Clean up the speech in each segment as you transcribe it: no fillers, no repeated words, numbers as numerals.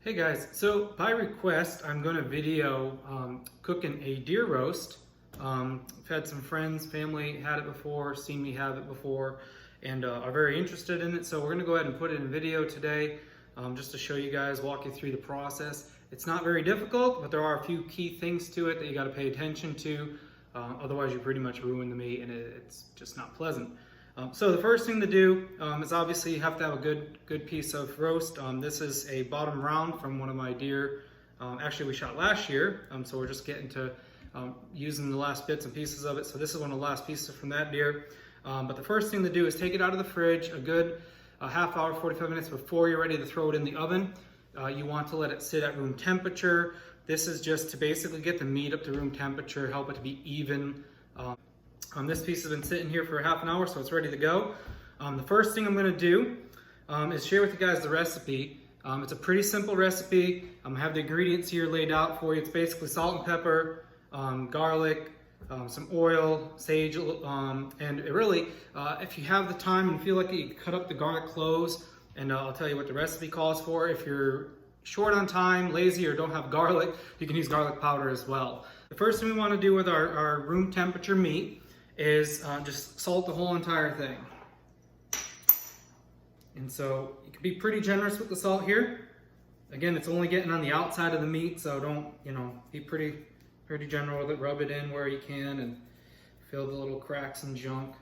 Hey guys, so by request, I'm going to video cooking a deer roast. I've had some friends, family had it before, seen me have it before, and are very interested in it. So we're going to go ahead and put it in video today just to show you guys, walk you through the process. It's not very difficult, but there are a few key things to it that you got to pay attention to. Otherwise, you pretty much ruin the meat and it's just not pleasant. So the first thing to do is obviously you have to have a good piece of roast. This is a bottom round from one of my deer. Actually, we shot last year, so we're just getting to using the last bits and pieces of it. So this is one of the last pieces from that deer. But the first thing to do is take it out of the fridge a good half hour, 45 minutes before you're ready to throw it in the oven. You want to let it sit at room temperature. This is just to basically get the meat up to room temperature, help it to be even. This piece has been sitting here for half an hour, so it's ready to go. The first thing I'm going to do is share with you guys the recipe. It's a pretty simple recipe. I have the ingredients here laid out for you. It's basically salt and pepper, garlic, some oil, sage, and it really, if you have the time and feel like it, you can cut up the garlic cloves, and I'll tell you what the recipe calls for. If you're short on time, lazy, or don't have garlic, you can use garlic powder as well. The first thing we want to do with our room temperature meat is just salt the whole entire thing. And so you can be pretty generous with the salt here. Again, it's only getting on the outside of the meat, so don't, be pretty general with it. Rub it in where you can and fill the little cracks and junk.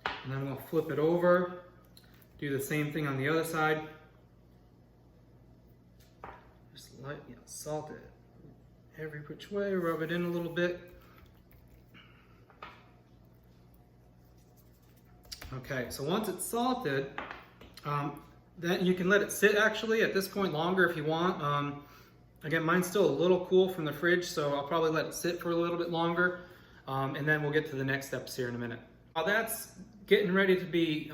And then we'll flip it over, do the same thing on the other side. Just salt it every which way, rub it in a little bit. Okay, so once it's salted, then you can let it sit actually at this point longer if you want. Again, mine's still a little cool from the fridge, so I'll probably let it sit for a little bit longer, and then we'll get to the next steps here in a minute. While that's getting ready to be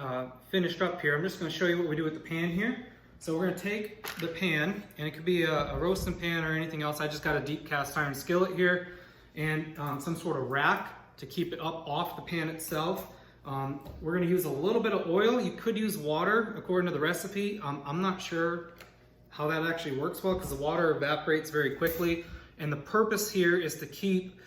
finished up here, I'm just going to show you what we do with the pan here. So we're going to take the pan, and it could be a roasting pan or anything else. I just got a deep cast iron skillet here, and some sort of rack to keep it up off the pan itself. We're going to use a little bit of oil. You could use water according to the recipe. I'm not sure how that actually works well because the water evaporates very quickly. And the purpose here is to keep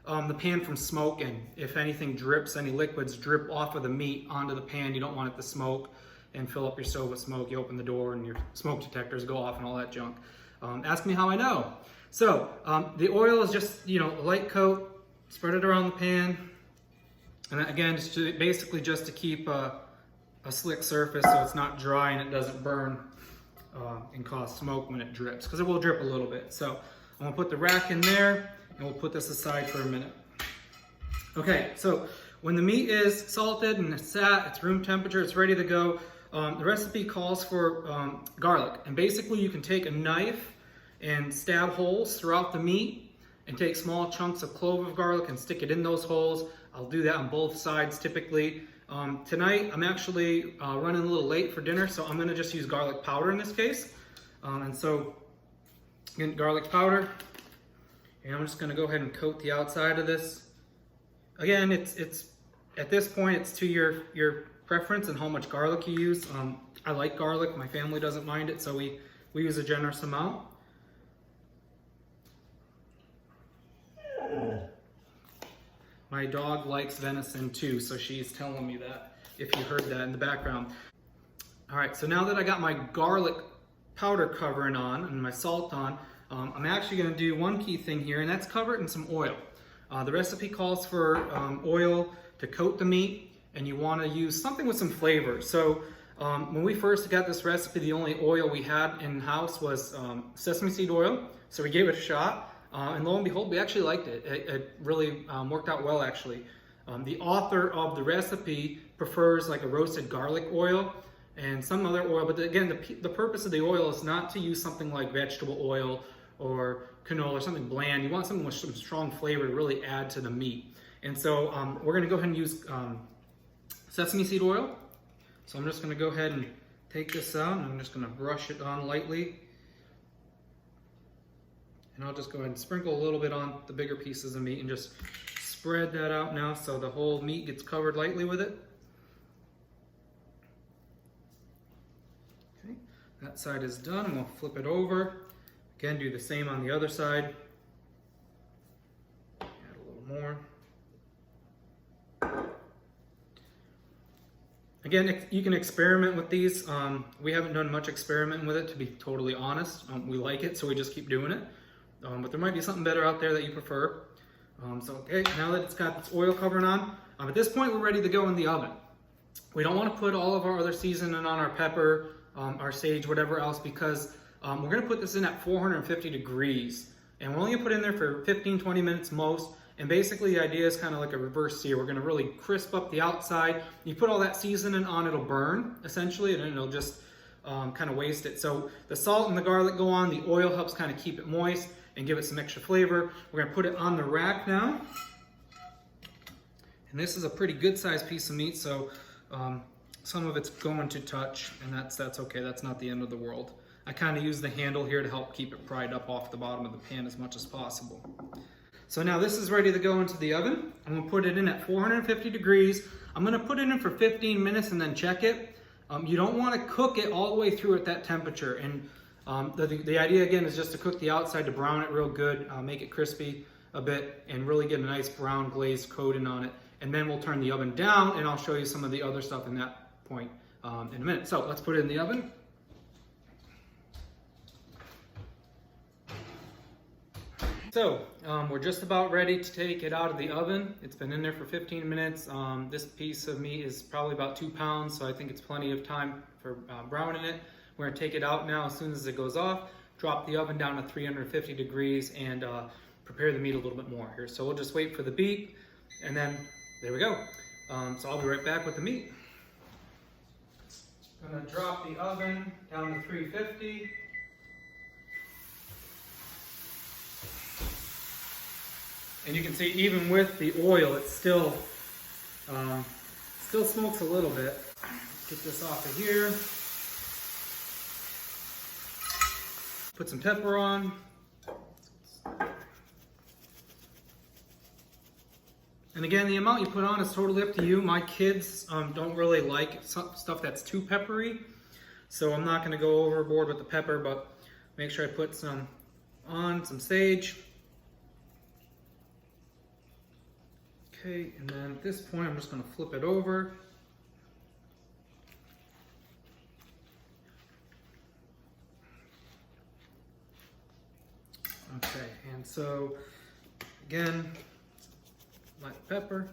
the pan from smoking. If anything drips, any liquids drip off of the meat onto the pan, you don't want it to smoke and fill up your stove with smoke. You open the door and your smoke detectors go off and all that junk. Ask me how I know. So the oil is just, a light coat, spread it around the pan. And again, it's basically just to keep a slick surface so it's not dry and it doesn't burn and cause smoke when it drips, because it will drip a little bit. So I'm gonna put the rack in there and we'll put this aside for a minute. Okay, so when the meat is salted and it's sat, it's room temperature, it's ready to go, the recipe calls for garlic. And basically you can take a knife and stab holes throughout the meat and take small chunks of clove of garlic and stick it in those holes. I'll do that on both sides typically. Tonight I'm actually running a little late for dinner, so I'm gonna just use garlic powder in this case. And so, again, garlic powder. And I'm just gonna go ahead and coat the outside of this. Again, it's at this point, it's to your preference and how much garlic you use. I like garlic, my family doesn't mind it, so we use a generous amount. My dog likes venison too, so she's telling me that, if you heard that in the background. All right, so now that I got my garlic powder covering on and my salt on, I'm actually gonna do one key thing here, and that's cover it in some oil. The recipe calls for oil to coat the meat, and you wanna use something with some flavor. So when we first got this recipe, the only oil we had in-house was sesame seed oil, so we gave it a shot. And lo and behold, we actually liked it. It really worked out well, actually. The author of the recipe prefers like a roasted garlic oil and some other oil, but again, the purpose of the oil is not to use something like vegetable oil or canola or something bland. You want something with some strong flavor to really add to the meat. And so we're gonna go ahead and use sesame seed oil. So I'm just gonna go ahead and take this out, and I'm just gonna brush it on lightly. And I'll just go ahead and sprinkle a little bit on the bigger pieces of meat and just spread that out now so the whole meat gets covered lightly with it. Okay, That side is done. We'll flip it over. Again, do the same on the other side. Add a little more. Again, you can experiment with these. We haven't done much experimenting with it, to be totally honest. We like it, so we just keep doing it. But there might be something better out there that you prefer. Okay, now that it's got its oil covering on, at this point we're ready to go in the oven. We don't want to put all of our other seasoning on our pepper, our sage, whatever else, because we're going to put this in at 450 degrees. And we're only going to put it in there for 15-20 minutes most. And basically the idea is kind of like a reverse sear. We're going to really crisp up the outside. You put all that seasoning on, it'll burn essentially, and then it'll just kind of waste it. So the salt and the garlic go on, the oil helps kind of keep it moist and give it some extra flavor. We're going to put it on the rack now. And this is a pretty good sized piece of meat, so some of it's going to touch, and that's okay. That's not the end of the world. I kind of use the handle here to help keep it pried up off the bottom of the pan as much as possible. So now this is ready to go into the oven. I'm going to put it in at 450 degrees. I'm going to put it in for 15 minutes and then check it. You don't want to cook it all the way through at that temperature. And the idea again is just to cook the outside, to brown it real good, make it crispy a bit, and really get a nice brown glazed coating on it. And then we'll turn the oven down, and I'll show you some of the other stuff in that point in a minute. So let's put it in the oven. So we're just about ready to take it out of the oven. It's been in there for 15 minutes. This piece of meat is probably about 2 pounds, so I think it's plenty of time for browning it. We're gonna take it out now as soon as it goes off, drop the oven down to 350 degrees, and prepare the meat a little bit more here. So we'll just wait for the beep, and then there we go. So I'll be right back with the meat. I'm gonna drop the oven down to 350. And you can see even with the oil, it still smokes a little bit. Get this off of here. Put some pepper on. And again, the amount you put on is totally up to you. My kids don't really like stuff that's too peppery, so I'm not going to go overboard with the pepper, but make sure I put some on, some sage. Okay, and then at this point, I'm just going to flip it over. Okay, and so again, black pepper.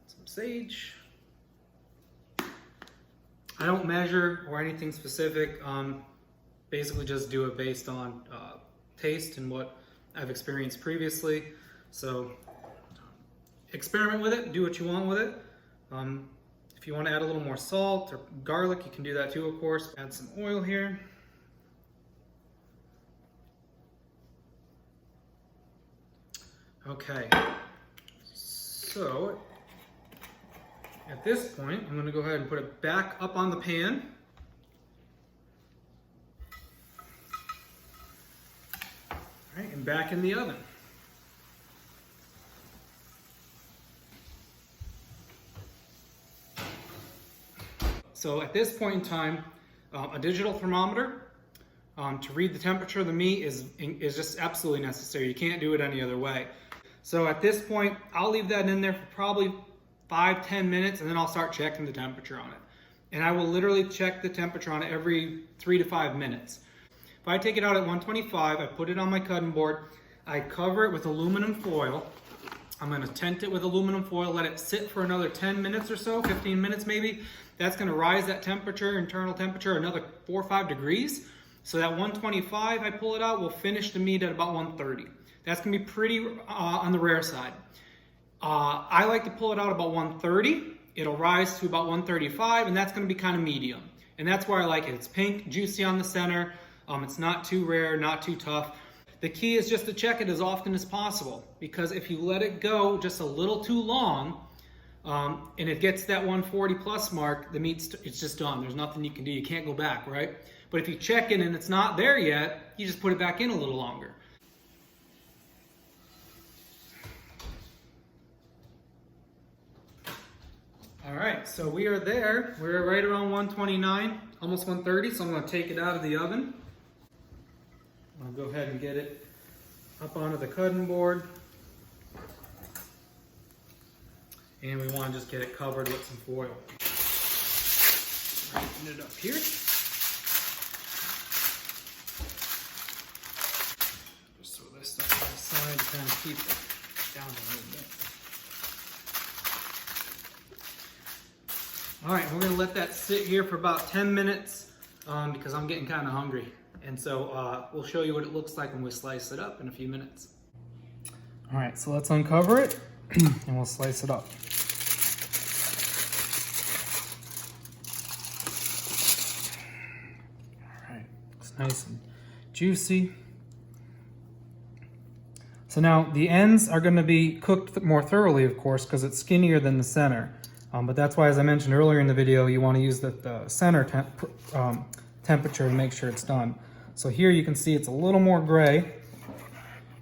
Some sage. I don't measure or anything specific. Basically just do it based on taste and what I've experienced previously. So experiment with it, do what you want with it. If you want to add a little more salt or garlic, you can do that too, of course. Add some oil here. Okay, so at this point, I'm going to go ahead and put it back up on the pan. All right, and back in the oven. So at this point in time, a digital thermometer to read the temperature of the meat is just absolutely necessary. You can't do it any other way. So at this point, I'll leave that in there for probably 5-10 minutes, and then I'll start checking the temperature on it. And I will literally check the temperature on it every 3 to 5 minutes. If I take it out at 125, I put it on my cutting board, I cover it with aluminum foil. I'm gonna tent it with aluminum foil, let it sit for another 10 minutes or so, 15 minutes maybe. That's gonna rise that temperature, internal temperature, another 4 or 5 degrees. So that 125, I pull it out, will finish the meat at about 130. That's gonna be pretty on the rare side. I like to pull it out about 130. It'll rise to about 135, and that's gonna be kind of medium. And that's where I like it. It's pink, juicy on the center. It's not too rare, not too tough. The key is just to check it as often as possible, because if you let it go just a little too long, and it gets that 140 plus mark, the meat's it's just done. There's nothing you can do. You can't go back, right? But if you check it and it's not there yet, you just put it back in a little longer. All right, so we are there. We're right around 129, almost 130, so I'm going to take it out of the oven. I'll go ahead and get it up onto the cutting board. And we want to just get it covered with some foil. Open it up here. Just throw this stuff on the side to kind of keep it down a little bit. All right, we're gonna let that sit here for about 10 minutes because I'm getting kind of hungry. And so we'll show you what it looks like when we slice it up in a few minutes. All right, so let's uncover it and we'll slice it up. All right, it's nice and juicy. So now the ends are gonna be cooked more thoroughly, of course, because it's skinnier than the center. But that's why, as I mentioned earlier in the video, you want to use the center temperature to make sure it's done. So here you can see it's a little more gray,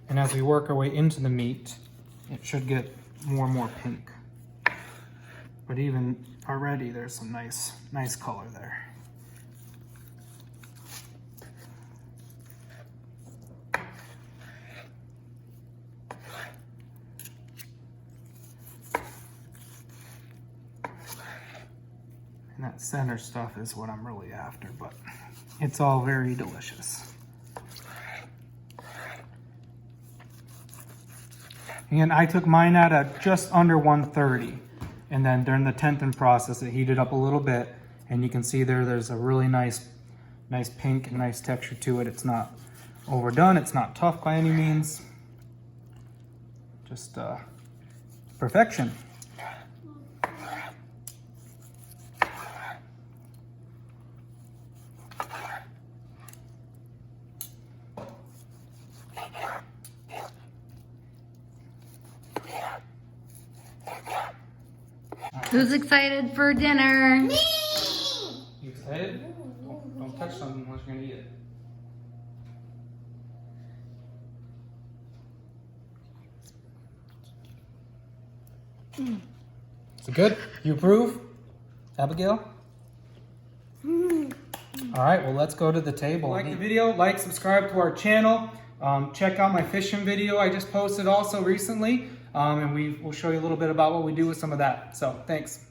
and as we work our way into the meat, it should get more and more pink. But even already, there's some nice color there. And that center stuff is what I'm really after, but it's all very delicious. And I took mine out at just under 130, and then during the tenting process it heated up a little bit, and you can see there's a really nice pink and nice texture to it. It's not overdone, it's not tough by any means, just perfection. Who's excited for dinner? Me! You excited? Don't touch something unless you're gonna eat it. Is it good? You approve? Abigail? All right, well, let's go to the table. Like the video, like, subscribe to our channel. Check out my fishing video I just posted also recently. And we'll show you a little bit about what we do with some of that. So, thanks.